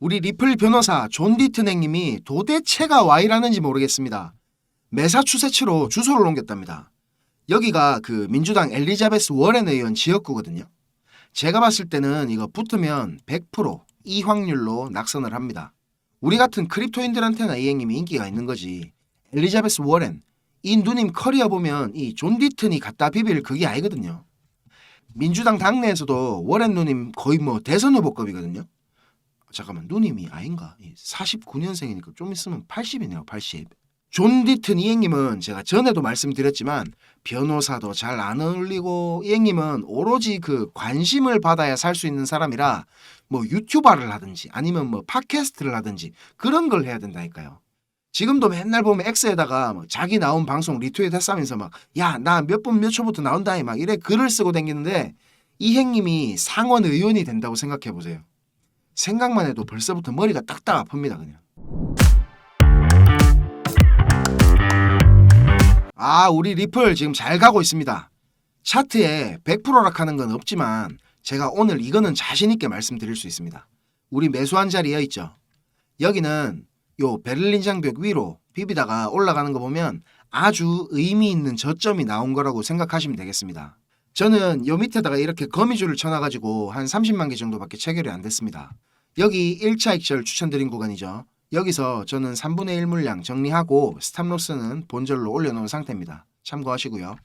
우리 리플 변호사 존 디튼 행님이 도대체가 Y라는지 모르겠습니다. 매사추세츠로 주소를 옮겼답니다. 여기가 그 민주당 엘리자베스 워렌 의원 지역구거든요. 제가 봤을 때는 이거 붙으면 100% 이 확률로 낙선을 합니다. 우리 같은 크립토인들한테나 이 행님이 인기가 있는 거지. 엘리자베스 워렌, 이 누님 커리어 보면 이 존 디튼이 갖다 비빌 그게 아니거든요. 민주당 당내에서도 워렌 누님 거의 뭐 대선 후보급이거든요. 잠깐만, 누님이 아닌가? 49년생이니까 좀 있으면 80이네요. 80. 존 디튼 이 행님은 제가 전에도 말씀드렸지만 변호사도 잘 안 어울리고 이 행님은 오로지 그 관심을 받아야 살 수 있는 사람이라 뭐 유튜버를 하든지 아니면 뭐 팟캐스트를 하든지 그런 걸 해야 된다니까요. 지금도 맨날 보면 X에다가 뭐 자기 나온 방송 리트윗 했으면서 막 야 나 몇 분 몇 초부터 나온다 막 이래 글을 쓰고 다니는데 이 행님이 상원 의원이 된다고 생각해 보세요. 생각만 해도 벌써부터 머리가 딱딱 아픕니다 그냥. 우리 리플 지금 잘 가고 있습니다. 차트에 100%락 하는 건 없지만 제가 오늘 이거는 자신있게 말씀드릴 수 있습니다. 우리 매수한 자리 여있죠. 여기는 요 베를린 장벽 위로 비비다가 올라가는 거 보면 아주 의미 있는 저점이 나온 거라고 생각하시면 되겠습니다. 저는 요 밑에다가 이렇게 거미줄을 쳐놔가지고 한 30만 개 정도밖에 체결이 안 됐습니다. 여기 1차 익절 추천드린 구간이죠. 여기서 저는 3분의 1 물량 정리하고 스탑로스는 본절로 올려놓은 상태입니다. 참고하시고요.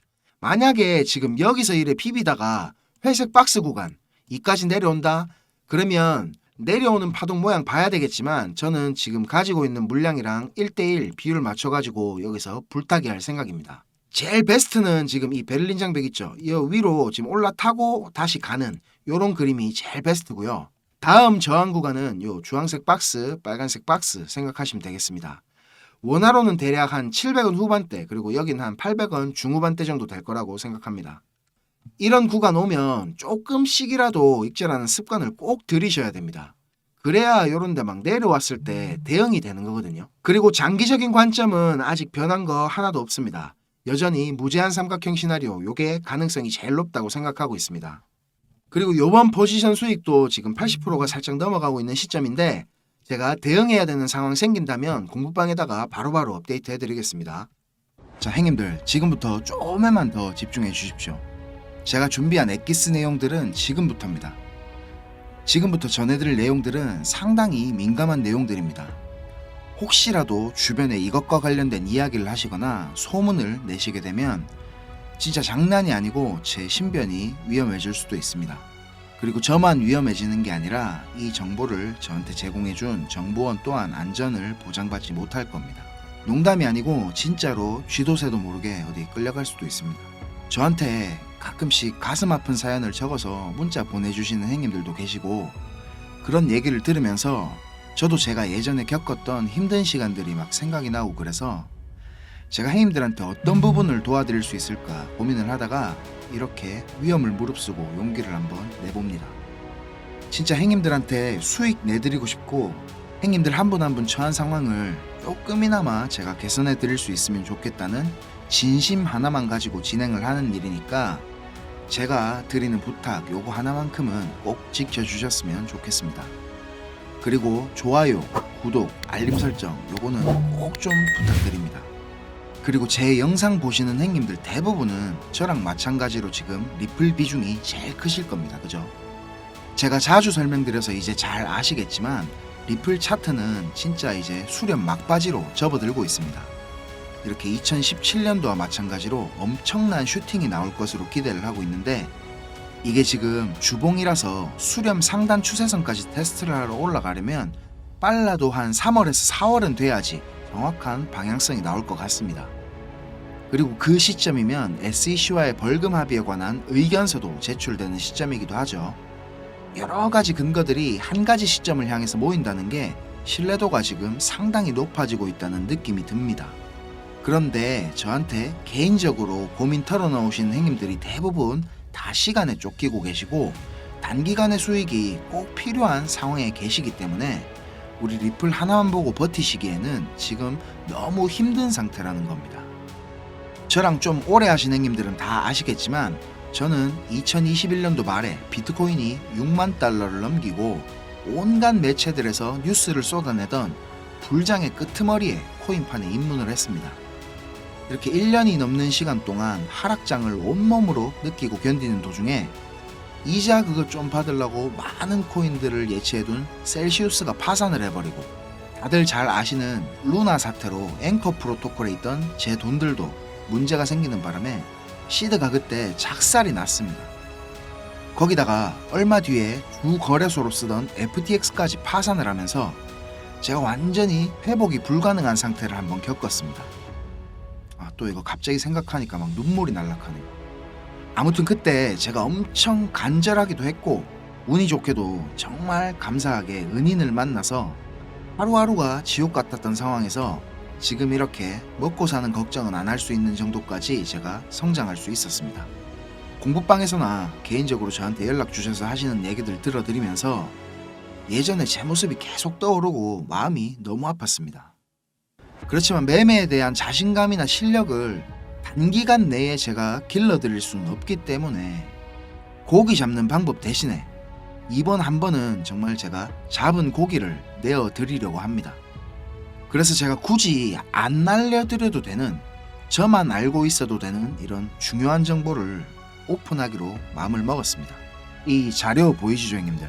만약에 지금 여기서 이래 비비다가 회색 박스 구간 이까지 내려온다? 그러면 내려오는 파동 모양 봐야 되겠지만 저는 지금 가지고 있는 물량이랑 1대1 비율 맞춰가지고 여기서 불타기 할 생각입니다. 제일 베스트는 지금 이 베를린 장벽 있죠. 이 위로 지금 올라타고 다시 가는 요런 그림이 제일 베스트고요. 다음 저항 구간은 요 주황색 박스, 빨간색 박스 생각하시면 되겠습니다. 원화로는 대략 한 700원 후반대 그리고 여긴 한 800원 중후반대 정도 될 거라고 생각합니다. 이런 구간 오면 조금씩이라도 익절하는 습관을 꼭 들이셔야 됩니다. 그래야 요런 데 막 내려왔을 때 대응이 되는 거거든요. 그리고 장기적인 관점은 아직 변한 거 하나도 없습니다. 여전히 무제한 삼각형 시나리오 요게 가능성이 제일 높다고 생각하고 있습니다. 그리고 요번 포지션 수익도 지금 80%가 살짝 넘어가고 있는 시점인데 제가 대응해야 되는 상황 생긴다면 공부방에다가 바로바로 업데이트 해드리겠습니다. 자, 행님들 지금부터 조금만 더 집중해 주십시오. 제가 준비한 엑기스 내용들은 지금부터입니다. 지금부터 전해드릴 내용들은 상당히 민감한 내용들입니다. 혹시라도 주변에 이것과 관련된 이야기를 하시거나 소문을 내시게 되면 진짜 장난이 아니고 제 신변이 위험해질 수도 있습니다. 그리고 저만 위험해지는 게 아니라 이 정보를 저한테 제공해준 정보원 또한 안전을 보장받지 못할 겁니다. 농담이 아니고 진짜로 쥐도 새도 모르게 어디 끌려갈 수도 있습니다. 저한테 가끔씩 가슴 아픈 사연을 적어서 문자 보내주시는 행님들도 계시고 그런 얘기를 들으면서 저도 제가 예전에 겪었던 힘든 시간들이 막 생각이 나고 그래서 제가 행님들한테 어떤 부분을 도와드릴 수 있을까 고민을 하다가 이렇게 위험을 무릅쓰고 용기를 한번 내봅니다. 진짜 행님들한테 수익 내드리고 싶고 행님들 한 분 한 분 처한 상황을 조금이나마 제가 개선해 드릴 수 있으면 좋겠다는 진심 하나만 가지고 진행을 하는 일이니까 제가 드리는 부탁 요거 하나만큼은 꼭 지켜주셨으면 좋겠습니다. 그리고 좋아요, 구독, 알림 설정 요거는 꼭 좀 부탁드립니다. 그리고 제 영상 보시는 행님들 대부분은 저랑 마찬가지로 지금 리플 비중이 제일 크실 겁니다. 그죠? 제가 자주 설명드려서 이제 잘 아시겠지만 리플 차트는 진짜 이제 수렴 막바지로 접어들고 있습니다. 이렇게 2017년도와 마찬가지로 엄청난 슈팅이 나올 것으로 기대를 하고 있는데 이게 지금 주봉이라서 수렴 상단 추세선까지 테스트를 하러 올라가려면 빨라도 한 3월에서 4월은 돼야지 정확한 방향성이 나올 것 같습니다. 그리고 그 시점이면 SEC와의 벌금 합의에 관한 의견서도 제출되는 시점이기도 하죠. 여러 가지 근거들이 한 가지 시점을 향해서 모인다는 게 신뢰도가 지금 상당히 높아지고 있다는 느낌이 듭니다. 그런데 저한테 개인적으로 고민 털어놓으신 행님들이 대부분 다 시간에 쫓기고 계시고 단기간의 수익이 꼭 필요한 상황에 계시기 때문에 우리 리플 하나만 보고 버티시기에는 지금 너무 힘든 상태라는 겁니다. 저랑 좀 오래 하신 행님들은 다 아시겠지만 저는 2021년도 말에 비트코인이 6만 달러를 넘기고 온갖 매체들에서 뉴스를 쏟아내던 불장의 끄트머리에 코인판에 입문을 했습니다. 이렇게 1년이 넘는 시간 동안 하락장을 온몸으로 느끼고 견디는 도중에 이자 그거 좀 받으려고 많은 코인들을 예치해둔 셀시우스가 파산을 해버리고, 다들 잘 아시는 루나 사태로 앵커 프로토콜에 있던 제 돈들도 문제가 생기는 바람에 시드가 그때 작살이 났습니다. 거기다가 얼마 뒤에 주 거래소로 쓰던 FTX까지 파산을 하면서 제가 완전히 회복이 불가능한 상태를 한번 겪었습니다. 또 이거 갑자기 생각하니까 막 눈물이 날락하네요. 아무튼 그때 제가 엄청 간절하기도 했고 운이 좋게도 정말 감사하게 은인을 만나서 하루하루가 지옥 같았던 상황에서 지금 이렇게 먹고 사는 걱정은 안 할 수 있는 정도까지 제가 성장할 수 있었습니다. 공부방에서나 개인적으로 저한테 연락 주셔서 하시는 얘기들 들어드리면서 예전에 제 모습이 계속 떠오르고 마음이 너무 아팠습니다. 그렇지만 매매에 대한 자신감이나 실력을 단기간 내에 제가 길러드릴 수는 없기 때문에 고기 잡는 방법 대신에 이번 한 번은 정말 제가 잡은 고기를 내어드리려고 합니다. 그래서 제가 굳이 안 날려드려도 되는, 저만 알고 있어도 되는 이런 중요한 정보를 오픈하기로 마음을 먹었습니다. 이 자료 보이시죠, 형님들?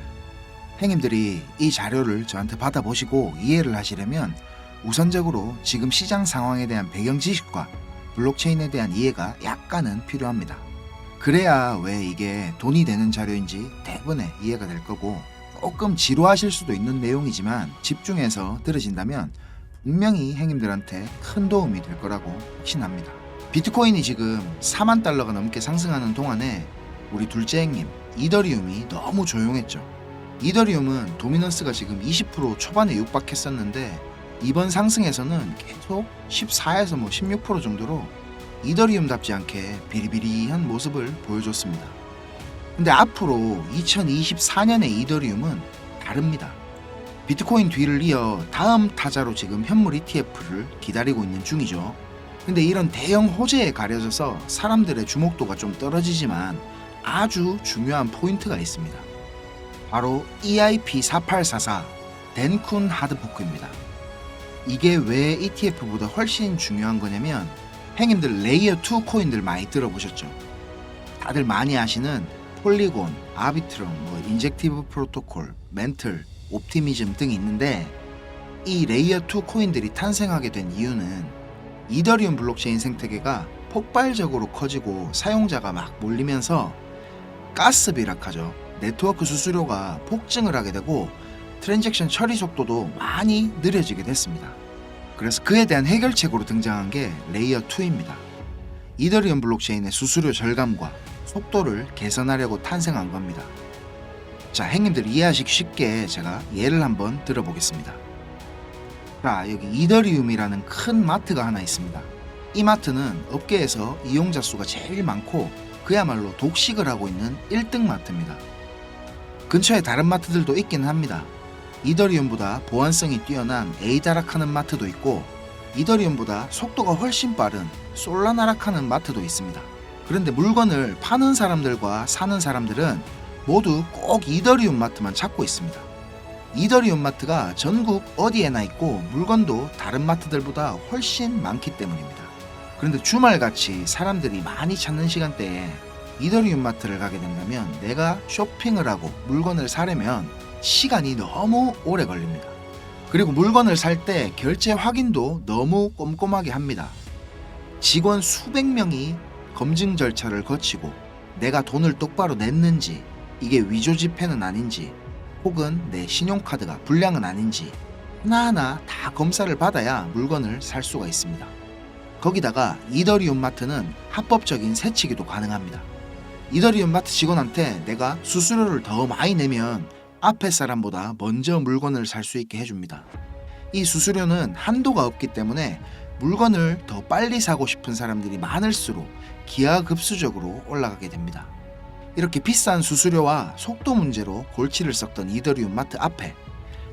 형님들이 이 자료를 저한테 받아보시고 이해를 하시려면 우선적으로 지금 시장 상황에 대한 배경 지식과 블록체인에 대한 이해가 약간은 필요합니다. 그래야 왜 이게 돈이 되는 자료인지 대부분의 이해가 될 거고, 조금 지루하실 수도 있는 내용이지만 집중해서 들으신다면 분명히 형님들한테 큰 도움이 될 거라고 확신합니다. 비트코인이 지금 4만 달러가 넘게 상승하는 동안에 우리 둘째 형님 이더리움이 너무 조용했죠. 이더리움은 도미넌스가 지금 20% 초반에 육박했었는데 이번 상승에서는 계속 14에서 16% 정도로 이더리움답지 않게 비리비리한 모습을 보여줬습니다. 근데 앞으로 2024년의 이더리움은 다릅니다. 비트코인 뒤를 이어 다음 타자로 지금 현물 ETF를 기다리고 있는 중이죠. 근데 이런 대형 호재에 가려져서 사람들의 주목도가 좀 떨어지지만 아주 중요한 포인트가 있습니다. 바로 EIP4844 덴쿤 하드포크입니다. 이게 왜 ETF보다 훨씬 중요한 거냐면, 형님들 레이어 2 코인들 많이 들어보셨죠? 다들 많이 아시는 폴리곤, 아비트럼, 인젝티브 프로토콜, 멘틀, 옵티미즘 등이 있는데, 이 레이어 2 코인들이 탄생하게 된 이유는 이더리움 블록체인 생태계가 폭발적으로 커지고 사용자가 막 몰리면서 가스 비락하죠. 네트워크 수수료가 폭증을 하게 되고 트랜잭션 처리 속도도 많이 느려지게 됐습니다. 그래서 그에 대한 해결책으로 등장한 게 레이어 2입니다. 이더리움 블록체인의 수수료 절감과 속도를 개선하려고 탄생한 겁니다. 자, 형님들 이해하시기 쉽게 제가 예를 한번 들어보겠습니다. 자, 여기 이더리움이라는 큰 마트가 하나 있습니다. 이 마트는 업계에서 이용자 수가 제일 많고 그야말로 독식을 하고 있는 1등 마트입니다. 근처에 다른 마트들도 있기는 합니다. 이더리움보다 보안성이 뛰어난 에이다락하는 마트도 있고 이더리움보다 속도가 훨씬 빠른 솔라나락하는 마트도 있습니다. 그런데 물건을 파는 사람들과 사는 사람들은 모두 꼭 이더리움 마트만 찾고 있습니다. 이더리움 마트가 전국 어디에나 있고 물건도 다른 마트들보다 훨씬 많기 때문입니다. 그런데 주말같이 사람들이 많이 찾는 시간대에 이더리움 마트를 가게 된다면 내가 쇼핑을 하고 물건을 사려면 시간이 너무 오래 걸립니다. 그리고 물건을 살 때 결제 확인도 너무 꼼꼼하게 합니다. 직원 수백 명이 검증 절차를 거치고 내가 돈을 똑바로 냈는지, 이게 위조 지폐는 아닌지, 혹은 내 신용카드가 불량은 아닌지 하나하나 다 검사를 받아야 물건을 살 수가 있습니다. 거기다가 이더리움 마트는 합법적인 세치기도 가능합니다. 이더리움 마트 직원한테 내가 수수료를 더 많이 내면 앞에 사람보다 먼저 물건을 살 수 있게 해줍니다. 이 수수료는 한도가 없기 때문에 물건을 더 빨리 사고 싶은 사람들이 많을수록 기하급수적으로 올라가게 됩니다. 이렇게 비싼 수수료와 속도 문제로 골치를 썩던 이더리움 마트 앞에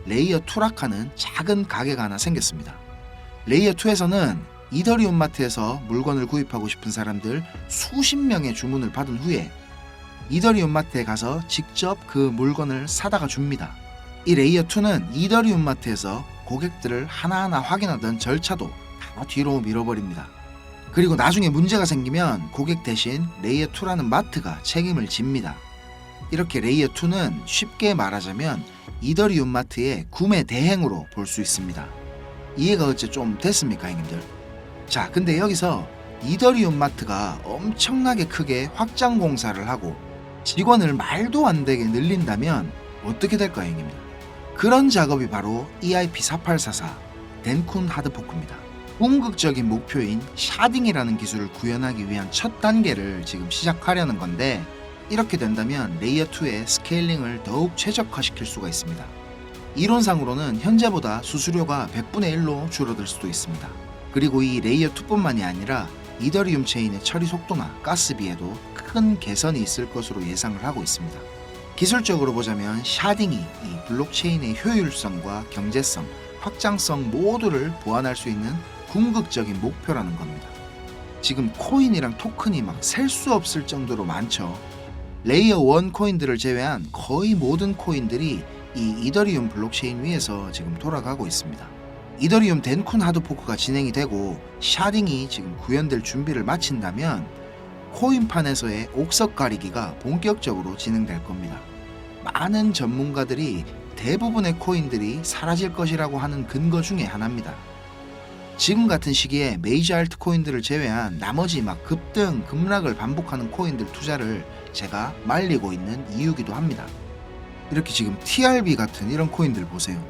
레이어 2락하는 작은 가게가 하나 생겼습니다. 레이어 2에서는 이더리움 마트에서 물건을 구입하고 싶은 사람들 수십 명의 주문을 받은 후에 이더리움 마트에 가서 직접 그 물건을 사다가 줍니다. 이 레이어 2는 이더리움 마트에서 고객들을 하나하나 확인하던 절차도 다 뒤로 밀어버립니다. 그리고 나중에 문제가 생기면 고객 대신 레이어 2라는 마트가 책임을 집니다. 이렇게 레이어 2는 쉽게 말하자면 이더리움 마트의 구매 대행으로 볼 수 있습니다. 이해가 어째 좀 됐습니까, 형님들? 자, 근데 여기서 이더리움 마트가 엄청나게 크게 확장 공사를 하고 직원을 말도 안 되게 늘린다면 어떻게 될까요, 형님들? 그런 작업이 바로 EIP4844 덴쿤 하드포크입니다. 궁극적인 목표인 샤딩이라는 기술을 구현하기 위한 첫 단계를 지금 시작하려는 건데, 이렇게 된다면 레이어 2의 스케일링을 더욱 최적화시킬 수가 있습니다. 이론상으로는 현재보다 수수료가 100분의 1로 줄어들 수도 있습니다. 그리고 이 레이어 2뿐만이 아니라 이더리움 체인의 처리 속도나 가스비에도 큰 개선이 있을 것으로 예상을 하고 있습니다. 기술적으로 보자면 샤딩이 이 블록체인의 효율성과 경제성, 확장성 모두를 보완할 수 있는 궁극적인 목표라는 겁니다. 지금 코인이랑 토큰이 막 셀 수 없을 정도로 많죠. 레이어 1 코인들을 제외한 거의 모든 코인들이 이 이더리움 블록체인 위에서 지금 돌아가고 있습니다. 이더리움 덴쿤 하드포크가 진행이 되고 샤딩이 지금 구현될 준비를 마친다면 코인판에서의 옥석 가리기가 본격적으로 진행될 겁니다. 많은 전문가들이 대부분의 코인들이 사라질 것이라고 하는 근거 중에 하나입니다. 지금 같은 시기에 메이저 알트 코인들을 제외한 나머지 막 급등, 급락을 반복하는 코인들 투자를 제가 말리고 있는 이유기도 합니다. 이렇게 지금 TRB 같은 이런 코인들 보세요.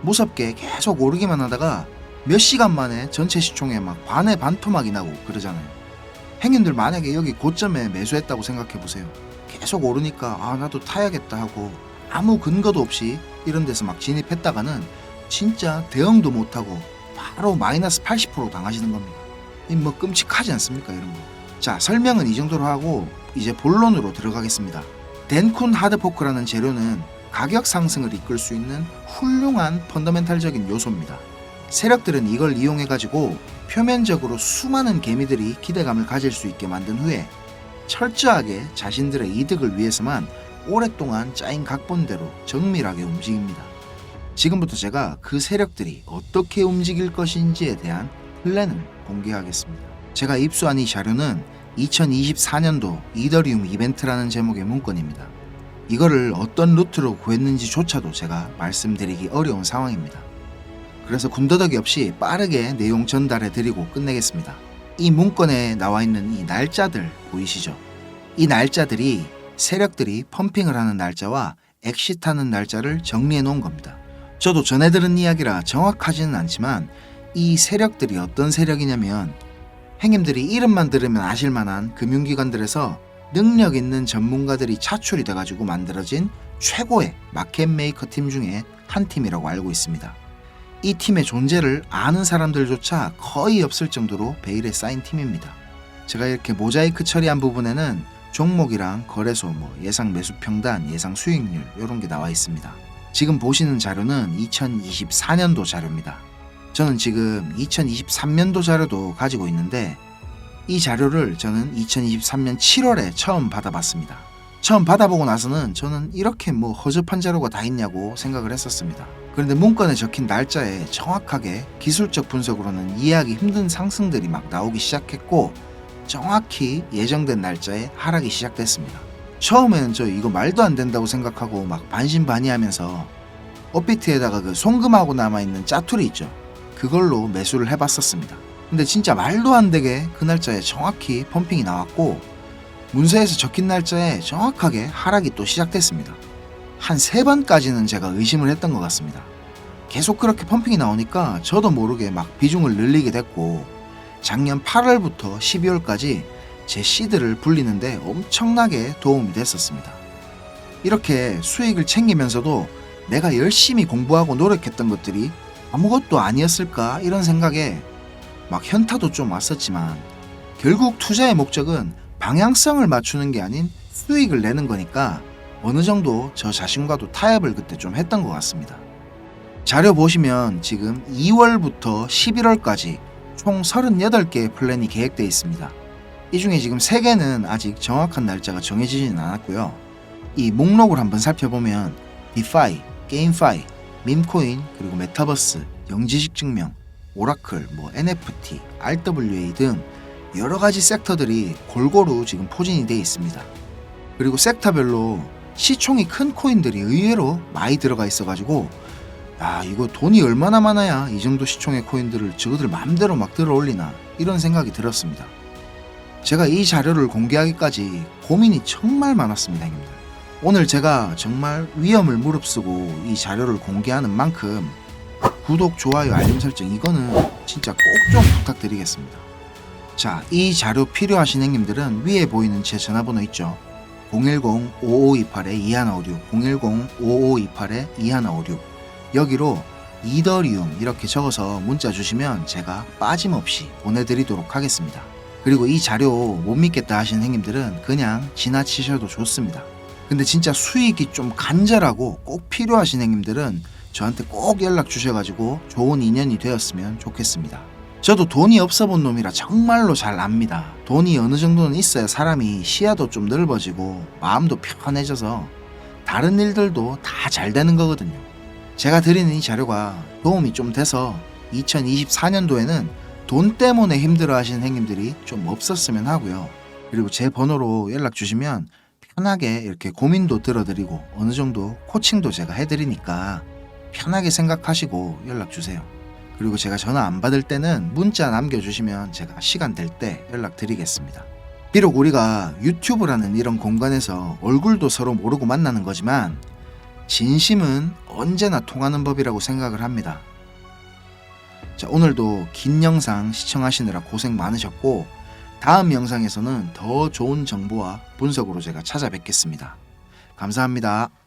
무섭게 계속 오르기만 하다가 몇 시간 만에 전체 시총에 막 반의 반토막이 나고 그러잖아요. 행인들 만약에 여기 고점에 매수했다고 생각해 보세요. 계속 오르니까 아 나도 타야겠다 하고 아무 근거도 없이 이런 데서 막 진입했다가는 진짜 대응도 못하고 바로 마이너스 80% 당하시는 겁니다. 이 뭐 끔찍하지 않습니까, 이런 거. 자, 설명은 이 정도로 하고 이제 본론으로 들어가겠습니다. 덴쿤 하드포크라는 재료는 가격 상승을 이끌 수 있는 훌륭한 펀더멘탈적인 요소입니다. 세력들은 이걸 이용해가지고 표면적으로 수많은 개미들이 기대감을 가질 수 있게 만든 후에 철저하게 자신들의 이득을 위해서만 오랫동안 짜인 각본대로 정밀하게 움직입니다. 지금부터 제가 그 세력들이 어떻게 움직일 것인지에 대한 플랜을 공개하겠습니다. 제가 입수한 이 자료는 2024년도 이더리움 이벤트라는 제목의 문건입니다. 이거를 어떤 루트로 구했는지조차도 제가 말씀드리기 어려운 상황입니다. 그래서 군더더기 없이 빠르게 내용 전달해 드리고 끝내겠습니다. 이 문건에 나와 있는 이 날짜들 보이시죠? 이 날짜들이 세력들이 펌핑을 하는 날짜와 엑시트하는 날짜를 정리해 놓은 겁니다. 저도 전해 들은 이야기라 정확하지는 않지만 이 세력들이 어떤 세력이냐면 행님들이 이름만 들으면 아실만한 금융기관들에서 능력 있는 전문가들이 차출이 돼가지고 만들어진 최고의 마켓 메이커 팀 중에 한 팀이라고 알고 있습니다. 이 팀의 존재를 아는 사람들조차 거의 없을 정도로 베일에 쌓인 팀입니다. 제가 이렇게 모자이크 처리한 부분에는 종목이랑 거래소, 예상 매수 평단, 예상 수익률 이런 게 나와 있습니다. 지금 보시는 자료는 2024년도 자료입니다. 저는 지금 2023년도 자료도 가지고 있는데 이 자료를 저는 2023년 7월에 처음 받아봤습니다. 처음 받아보고 나서는 저는 이렇게 허접한 자료가 다 있냐고 생각을 했었습니다. 그런데 문건에 적힌 날짜에 정확하게 기술적 분석으로는 이해하기 힘든 상승들이 막 나오기 시작했고 정확히 예정된 날짜에 하락이 시작됐습니다. 처음에는 저 이거 말도 안 된다고 생각하고 막 반신반의하면서 업비트에다가 그 송금하고 남아있는 짜투리 있죠. 그걸로 매수를 해봤었습니다. 근데 진짜 말도 안 되게 그 날짜에 정확히 펌핑이 나왔고 문서에서 적힌 날짜에 정확하게 하락이 또 시작됐습니다. 한 3번까지는 제가 의심을 했던 것 같습니다. 계속 그렇게 펌핑이 나오니까 저도 모르게 막 비중을 늘리게 됐고 작년 8월부터 12월까지 제 시드를 불리는데 엄청나게 도움이 됐었습니다. 이렇게 수익을 챙기면서도 내가 열심히 공부하고 노력했던 것들이 아무것도 아니었을까 이런 생각에 막 현타도 좀 왔었지만 결국 투자의 목적은 방향성을 맞추는 게 아닌 수익을 내는 거니까 어느 정도 저 자신과도 타협을 그때 좀 했던 것 같습니다. 자료 보시면 지금 2월부터 11월까지 총 38개의 플랜이 계획되어 있습니다. 이 중에 지금 3개는 아직 정확한 날짜가 정해지지는 않았고요. 이 목록을 한번 살펴보면 디파이, 게임파이, 밈코인, 그리고 메타버스, 영지식 증명, 오라클, NFT, RWA 등 여러 가지 섹터들이 골고루 지금 포진이 되어 있습니다. 그리고 섹터별로 시총이 큰 코인들이 의외로 많이 들어가 있어가지고 이거 돈이 얼마나 많아야 이 정도 시총의 코인들을 저거들 마음대로 막 들어 올리나 이런 생각이 들었습니다. 제가 이 자료를 공개하기까지 고민이 정말 많았습니다, 형님들. 오늘 제가 정말 위험을 무릅쓰고 이 자료를 공개하는 만큼 구독, 좋아요, 알림 설정 이거는 진짜 꼭 좀 부탁드리겠습니다. 자, 이 자료 필요하신 형님들은 위에 보이는 제 전화번호 있죠? 010-5528-2156, 010-5528-2156 여기로 이더리움 이렇게 적어서 문자 주시면 제가 빠짐없이 보내드리도록 하겠습니다. 그리고 이 자료 못 믿겠다 하시는 형님들은 그냥 지나치셔도 좋습니다. 근데 진짜 수익이 좀 간절하고 꼭 필요하신 형님들은 저한테 꼭 연락 주셔가지고 좋은 인연이 되었으면 좋겠습니다. 저도 돈이 없어 본 놈이라 정말로 잘 압니다. 돈이 어느 정도는 있어야 사람이 시야도 좀 넓어지고 마음도 편해져서 다른 일들도 다 잘 되는 거거든요. 제가 드리는 이 자료가 도움이 좀 돼서 2024년도에는 돈 때문에 힘들어 하시는 형님들이 좀 없었으면 하고요. 그리고 제 번호로 연락 주시면 편하게 이렇게 고민도 들어드리고 어느 정도 코칭도 제가 해드리니까 편하게 생각하시고 연락 주세요. 그리고 제가 전화 안 받을 때는 문자 남겨주시면 제가 시간 될 때 연락드리겠습니다. 비록 우리가 유튜브라는 이런 공간에서 얼굴도 서로 모르고 만나는 거지만 진심은 언제나 통하는 법이라고 생각을 합니다. 자, 오늘도 긴 영상 시청하시느라 고생 많으셨고 다음 영상에서는 더 좋은 정보와 분석으로 제가 찾아뵙겠습니다. 감사합니다.